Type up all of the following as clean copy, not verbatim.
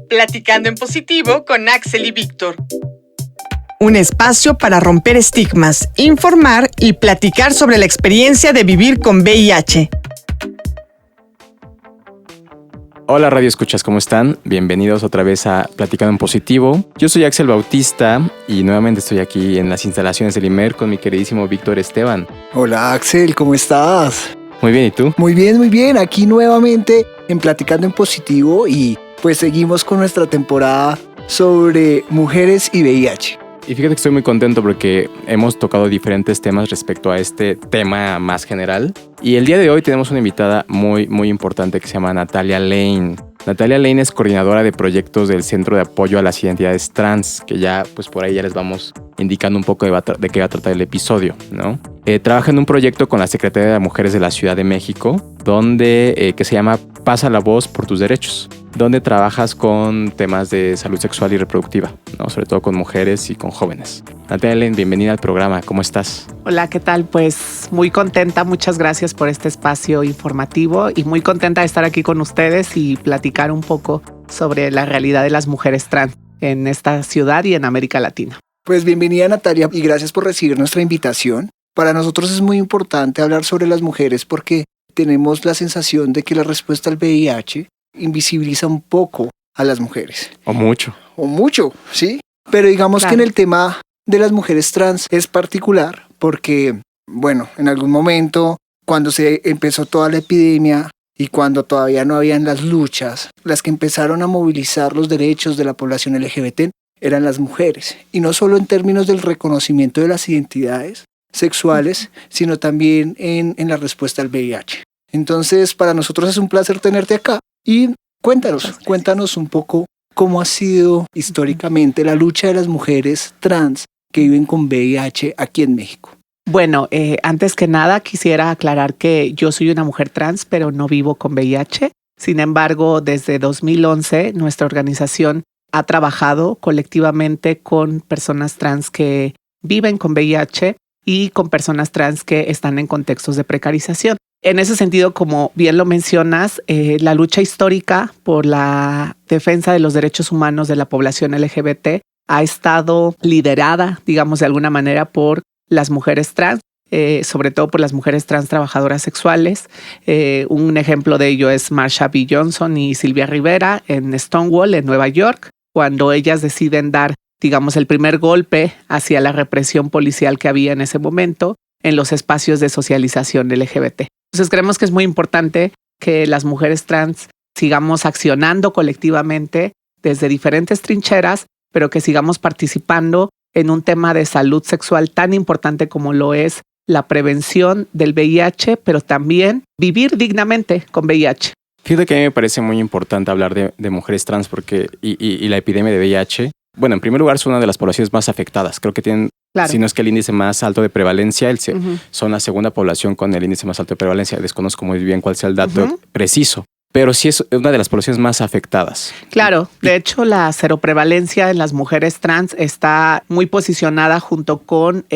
Platicando en Positivo con Axel y Víctor. Un espacio para romper estigmas, informar y platicar sobre la experiencia de vivir con VIH. Hola Radio Escuchas, ¿cómo están? Bienvenidos otra vez a Platicando en Positivo. Yo soy Axel Bautista y nuevamente estoy aquí en las instalaciones del IMER con mi queridísimo Víctor Esteban. Hola Axel, ¿cómo estás? Muy bien, ¿y tú? Muy bien. Aquí nuevamente en Platicando en Positivo y pues seguimos con nuestra temporada sobre mujeres y VIH. Y fíjate que estoy muy contento porque hemos tocado diferentes temas respecto a este tema más general. Y el día de hoy tenemos una invitada muy importante que se llama Natalia Lane. Natalia Lane es coordinadora de proyectos del Centro de Apoyo a las Identidades Trans, que ya pues por ahí ya les vamos indicando un poco de qué va a tratar el episodio, ¿no? Trabaja en un proyecto con la Secretaría de Mujeres de la Ciudad de México, donde que se llama Pasa la Voz por tus Derechos, donde trabajas con temas de salud sexual y reproductiva, ¿no? Sobre todo con mujeres y con jóvenes. Natalia Lane, bienvenida al programa, ¿cómo estás? Hola, ¿qué tal? Pues muy contenta, muchas gracias por este espacio informativo y muy contenta de estar aquí con ustedes y platicar un poco sobre la realidad de las mujeres trans en esta ciudad y en América Latina. Pues bienvenida Natalia y gracias por recibir nuestra invitación. Para nosotros es muy importante hablar sobre las mujeres porque tenemos la sensación de que la respuesta al VIH invisibiliza un poco a las mujeres. O mucho, ¿sí? Pero digamos Claro. que en el tema de las mujeres trans es particular porque, bueno, en algún momento, cuando se empezó toda la epidemia y cuando todavía no habían las luchas, las que empezaron a movilizar los derechos de la población LGBT eran las mujeres. Y no solo en términos del reconocimiento de las identidades sexuales, sino también en la respuesta al VIH. Entonces, para nosotros es un placer tenerte acá y cuéntanos un poco cómo ha sido históricamente la lucha de las mujeres trans que viven con VIH aquí en México. Bueno, antes que nada quisiera aclarar que yo soy una mujer trans, pero no vivo con VIH. Sin embargo, desde 2011 nuestra organización ha trabajado colectivamente con personas trans que viven con VIH y con personas trans que están en contextos de precarización. En ese sentido, como bien lo mencionas, la lucha histórica por la defensa de los derechos humanos de la población LGBT ha estado liderada, digamos de alguna manera, por las mujeres trans, sobre todo por las mujeres trans trabajadoras sexuales. Un ejemplo de ello es Marsha B. Johnson y Silvia Rivera en Stonewall, en Nueva York, cuando ellas deciden dar, digamos, el primer golpe hacia la represión policial que había en ese momento en los espacios de socialización LGBT. Entonces creemos que es muy importante que las mujeres trans sigamos accionando colectivamente desde diferentes trincheras, pero que sigamos participando en un tema de salud sexual tan importante como lo es la prevención del VIH, pero también vivir dignamente con VIH. Fíjate que a mí me parece muy importante hablar de mujeres trans porque y la epidemia de VIH. Bueno, en primer lugar, son una de las poblaciones más afectadas. Creo que tienen, Claro. si no es que el índice más alto de prevalencia, Uh-huh. son la segunda población con el índice más alto de prevalencia. Desconozco muy bien cuál sea el dato preciso, pero sí es una de las poblaciones más afectadas. Claro, de hecho la seroprevalencia en las mujeres trans está muy posicionada junto con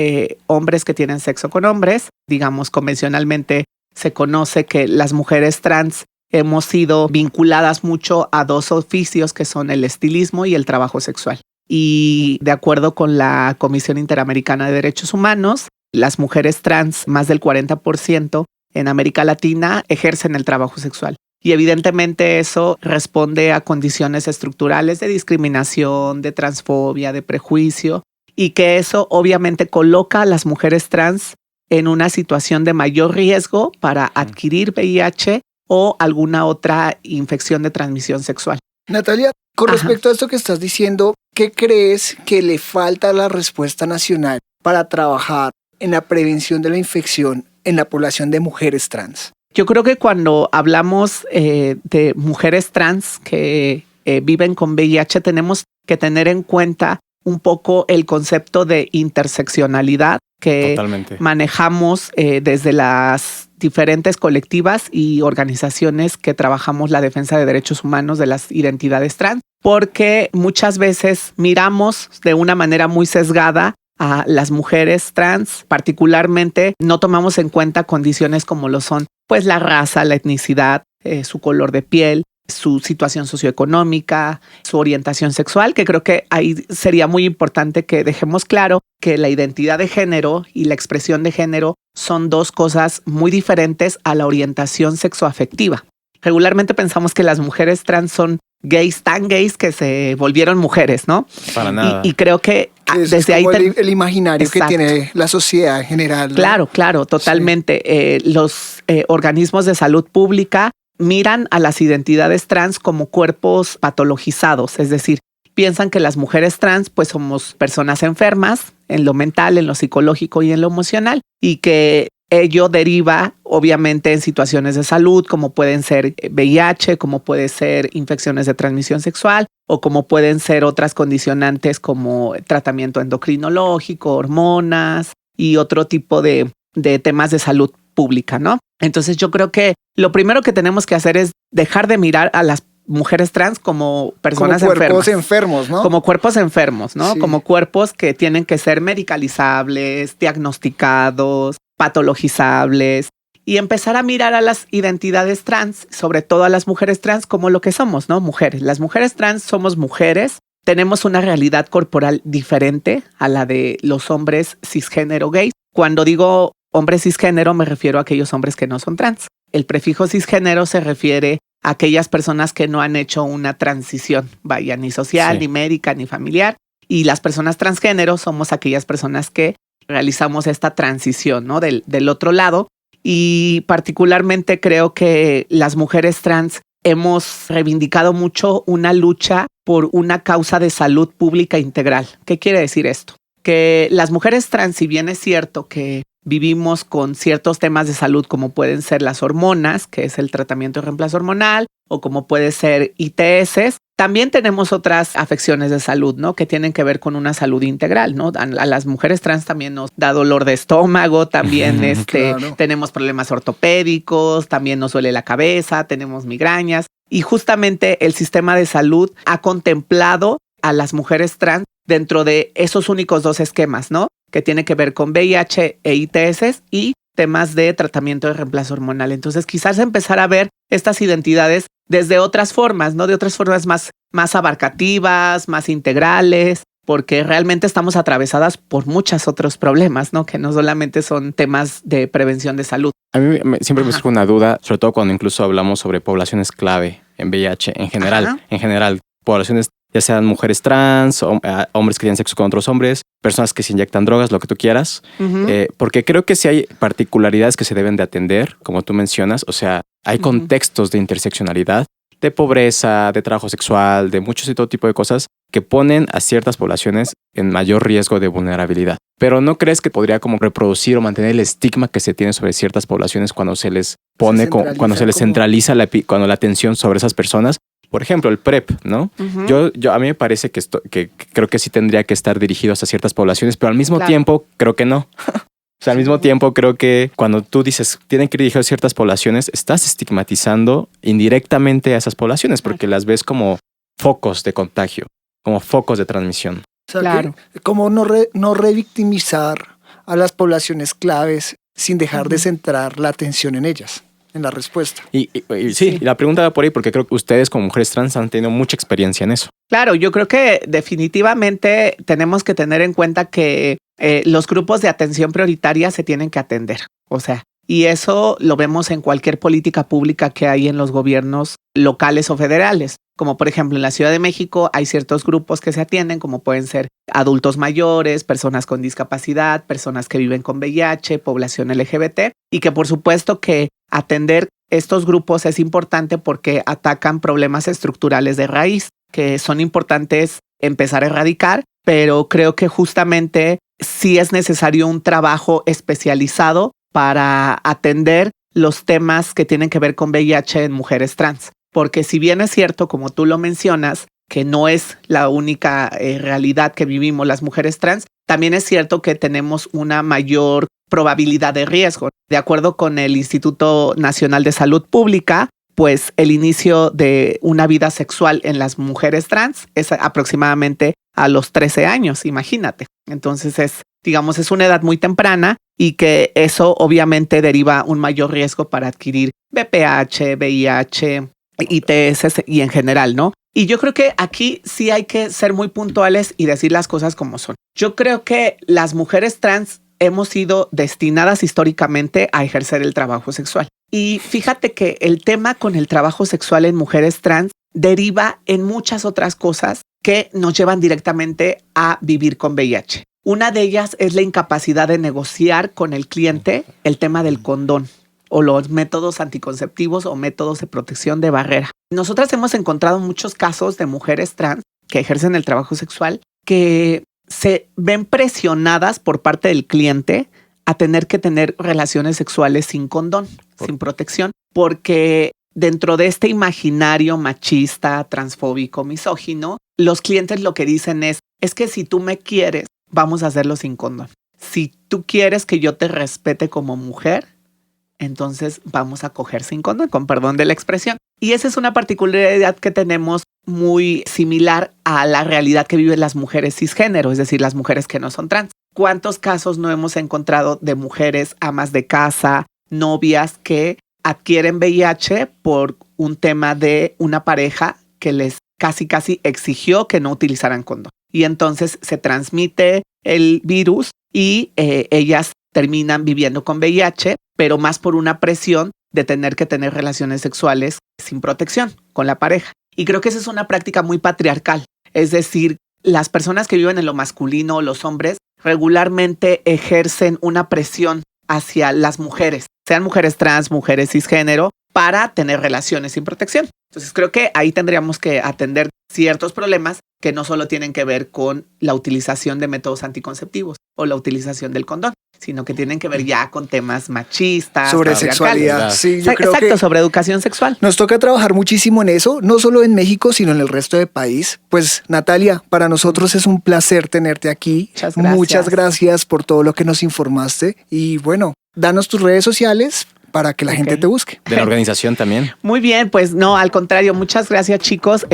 hombres que tienen sexo con hombres. Digamos, convencionalmente se conoce que las mujeres trans hemos sido vinculadas mucho a dos oficios que son el estilismo y el trabajo sexual. Y de acuerdo con la Comisión Interamericana de Derechos Humanos, las mujeres trans, más del 40% en América Latina, ejercen el trabajo sexual. Y evidentemente eso responde a condiciones estructurales de discriminación, de transfobia, de prejuicio, y que eso obviamente coloca a las mujeres trans en una situación de mayor riesgo para adquirir VIH o alguna otra infección de transmisión sexual. Natalia, con Ajá. respecto a esto que estás diciendo, ¿qué crees que le falta a la respuesta nacional para trabajar en la prevención de la infección en la población de mujeres trans? Yo creo que cuando hablamos de mujeres trans que viven con VIH, tenemos que tener en cuenta un poco el concepto de interseccionalidad que Totalmente. manejamos desde las diferentes colectivas y organizaciones que trabajamos la defensa de derechos humanos de las identidades trans, porque muchas veces miramos de una manera muy sesgada a las mujeres trans, particularmente no tomamos en cuenta condiciones como lo son pues la raza, la etnicidad, su color de piel, su situación socioeconómica, su orientación sexual, que creo que ahí sería muy importante que dejemos claro que la identidad de género y la expresión de género son dos cosas muy diferentes a la orientación sexoafectiva. Regularmente pensamos que las mujeres trans son gays, tan gays que se volvieron mujeres, ¿no? Para nada. Y creo que Eso desde es como ahí... el imaginario Exacto. que tiene la sociedad en general, ¿no? Claro, totalmente. Los organismos de salud pública miran a las identidades trans como cuerpos patologizados, es decir, piensan que las mujeres trans pues somos personas enfermas en lo mental, en lo psicológico y en lo emocional, y que ello deriva obviamente en situaciones de salud como pueden ser VIH, como puede ser infecciones de transmisión sexual o como pueden ser otras condicionantes como tratamiento endocrinológico, hormonas y otro tipo de temas de salud pública, ¿no? Entonces yo creo que lo primero que tenemos que hacer es dejar de mirar a las mujeres trans como personas como cuerpos enfermas. enfermos, ¿no? Como cuerpos enfermos, ¿no? Sí. Como cuerpos que tienen que ser medicalizables, diagnosticados, patologizables y empezar a mirar a las identidades trans, sobre todo a las mujeres trans, como lo que somos, ¿no? Mujeres. Las mujeres trans somos mujeres, tenemos una realidad corporal diferente a la de los hombres cisgénero gays. Cuando digo hombres cisgénero me refiero a aquellos hombres que no son trans. El prefijo cisgénero se refiere a aquellas personas que no han hecho una transición, vaya, ni social, Sí. ni médica, ni familiar. Y las personas transgénero somos aquellas personas que realizamos esta transición, ¿no? Del otro lado. Y particularmente creo que las mujeres trans hemos reivindicado mucho una lucha por una causa de salud pública integral. ¿Qué quiere decir esto? Que las mujeres trans, si bien es cierto que vivimos con ciertos temas de salud como pueden ser las hormonas, que es el tratamiento de reemplazo hormonal, o como puede ser ITS, también tenemos otras afecciones de salud, ¿no? Que tienen que ver con una salud integral, ¿no? A las mujeres trans también nos da dolor de estómago, también Claro. tenemos problemas ortopédicos, también nos duele la cabeza, tenemos migrañas. Y justamente el sistema de salud ha contemplado a las mujeres trans dentro de esos únicos dos esquemas, ¿no? Que tiene que ver con VIH e ITS y temas de tratamiento de reemplazo hormonal. Entonces, quizás empezar a ver estas identidades desde otras formas, ¿no? De otras formas más abarcativas, más integrales, porque realmente estamos atravesadas por muchos otros problemas, ¿no? Que no solamente son temas de prevención de salud. A mí siempre me Ajá. surge una duda, sobre todo cuando incluso hablamos sobre poblaciones clave en VIH en general. Ajá. En general, poblaciones ya sean mujeres trans, hombres que tienen sexo con otros hombres, personas que se inyectan drogas, lo que tú quieras. Ujú. Porque creo que sí hay particularidades que se deben de atender, como tú mencionas. O sea, hay Ujú. contextos de interseccionalidad, de pobreza, de trabajo sexual, de muchos y todo tipo de cosas que ponen a ciertas poblaciones en mayor riesgo de vulnerabilidad. Pero ¿no crees que podría como reproducir o mantener el estigma que se tiene sobre ciertas poblaciones cuando se les pone, cuando se les centraliza cuando la atención sobre esas personas? Por ejemplo, el PrEP, ¿no? Ujú. A mí me parece que creo que sí tendría que estar dirigido hacia ciertas poblaciones, pero al mismo Claro. tiempo creo que no. O sea, al mismo tiempo creo que cuando tú dices tienen que ir dirigidos a ciertas poblaciones, estás estigmatizando indirectamente a esas poblaciones porque las ves como focos de contagio, como focos de transmisión. O sea, Claro. como no revictimizar a las poblaciones claves sin dejar de centrar la atención en ellas, en la respuesta. Y sí, y la pregunta va por ahí porque creo que ustedes como mujeres trans han tenido mucha experiencia en eso. Claro, yo creo que definitivamente tenemos que tener en cuenta que los grupos de atención prioritaria se tienen que atender. O sea, y eso lo vemos en cualquier política pública que hay en los gobiernos locales o federales. Como por ejemplo en la Ciudad de México hay ciertos grupos que se atienden, como pueden ser adultos mayores, personas con discapacidad, personas que viven con VIH, población LGBT, y que por supuesto que atender estos grupos es importante porque atacan problemas estructurales de raíz que son importantes empezar a erradicar, pero creo que justamente sí es necesario un trabajo especializado para atender los temas que tienen que ver con VIH en mujeres trans. Porque si bien es cierto, como tú lo mencionas, que no es la única realidad que vivimos las mujeres trans, también es cierto que tenemos una mayor probabilidad de riesgo. De acuerdo con el Instituto Nacional de Salud Pública, pues el inicio de una vida sexual en las mujeres trans es aproximadamente a los 13 años, imagínate. Entonces es una edad muy temprana y que eso obviamente deriva un mayor riesgo para adquirir VPH, VIH, ITS y en general, ¿no? Y yo creo que aquí sí hay que ser muy puntuales y decir las cosas como son. Yo creo que las mujeres trans hemos sido destinadas históricamente a ejercer el trabajo sexual. Y fíjate que el tema con el trabajo sexual en mujeres trans deriva en muchas otras cosas que nos llevan directamente a vivir con VIH. Una de ellas es la incapacidad de negociar con el cliente el tema del condón o los métodos anticonceptivos o métodos de protección de barrera. Nosotras hemos encontrado muchos casos de mujeres trans que ejercen el trabajo sexual que se ven presionadas por parte del cliente a tener que tener relaciones sexuales sin condón, sin protección, porque dentro de este imaginario machista, transfóbico, misógino, los clientes lo que dicen es que si tú me quieres, vamos a hacerlo sin condón. Si tú quieres que yo te respete como mujer, entonces vamos a coger sin condón, con perdón de la expresión. Y esa es una particularidad que tenemos muy similar a la realidad que viven las mujeres cisgénero, es decir, las mujeres que no son trans. ¿Cuántos casos no hemos encontrado de mujeres amas de casa, novias que adquieren VIH por un tema de una pareja que les casi exigió que no utilizaran condón? Y entonces se transmite el virus y ellas terminan viviendo con VIH, pero más por una presión de tener que tener relaciones sexuales sin protección con la pareja. Y creo que esa es una práctica muy patriarcal. Es decir, las personas que viven en lo masculino, los hombres, regularmente ejercen una presión hacia las mujeres, sean mujeres trans, mujeres cisgénero, para tener relaciones sin protección. Entonces creo que ahí tendríamos que atender ciertos problemas que no solo tienen que ver con la utilización de métodos anticonceptivos o la utilización del condón, sino que tienen que ver ya con temas machistas. Sobre sexualidad. Sí, yo creo Exacto, que sobre educación sexual. nos toca trabajar muchísimo en eso, no solo en México, sino en el resto del país. Pues Natalia, para nosotros es un placer tenerte aquí. Muchas gracias. Muchas gracias por todo lo que nos informaste. Y bueno, danos tus redes sociales para que la gente te busque. De la organización también. Muy bien, pues no, al contrario, muchas gracias, chicos.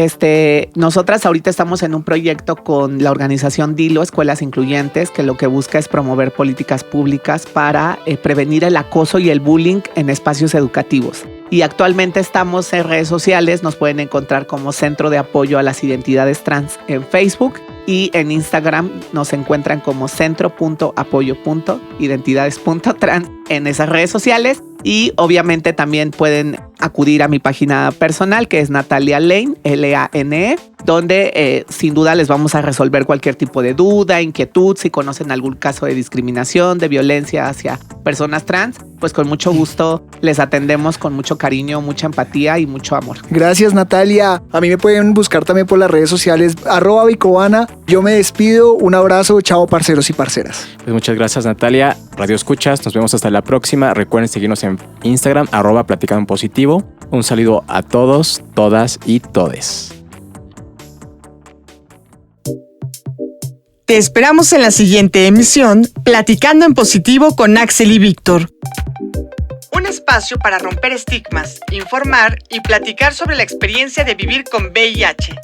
Nosotras ahorita estamos en un proyecto con la organización DILO, Escuelas Incluyentes, que lo que busca es promover políticas públicas para prevenir el acoso y el bullying en espacios educativos. Y actualmente estamos en redes sociales, nos pueden encontrar como Centro de Apoyo a las Identidades Trans en Facebook y en Instagram nos encuentran como centro.apoyo.identidades.trans en esas redes sociales. Y obviamente también pueden acudir a mi página personal, que es Natalia Lane, Lane, donde sin duda les vamos a resolver cualquier tipo de duda, inquietud. Si conocen algún caso de discriminación, de violencia hacia personas trans, pues con mucho gusto les atendemos con mucho cariño, mucha empatía y mucho amor. Gracias, Natalia. A mí me pueden buscar también por las redes sociales, @Vicobana. Yo me despido. Un abrazo. Chao, parceros y parceras. Pues muchas gracias, Natalia. Radio Escuchas, nos vemos hasta la próxima. Recuerden seguirnos en Instagram, @Platicando en Positivo. Un saludo a todos, todas y todes. Te esperamos en la siguiente emisión, Platicando en Positivo con Axel y Víctor. Un espacio para romper estigmas, informar y platicar sobre la experiencia de vivir con VIH.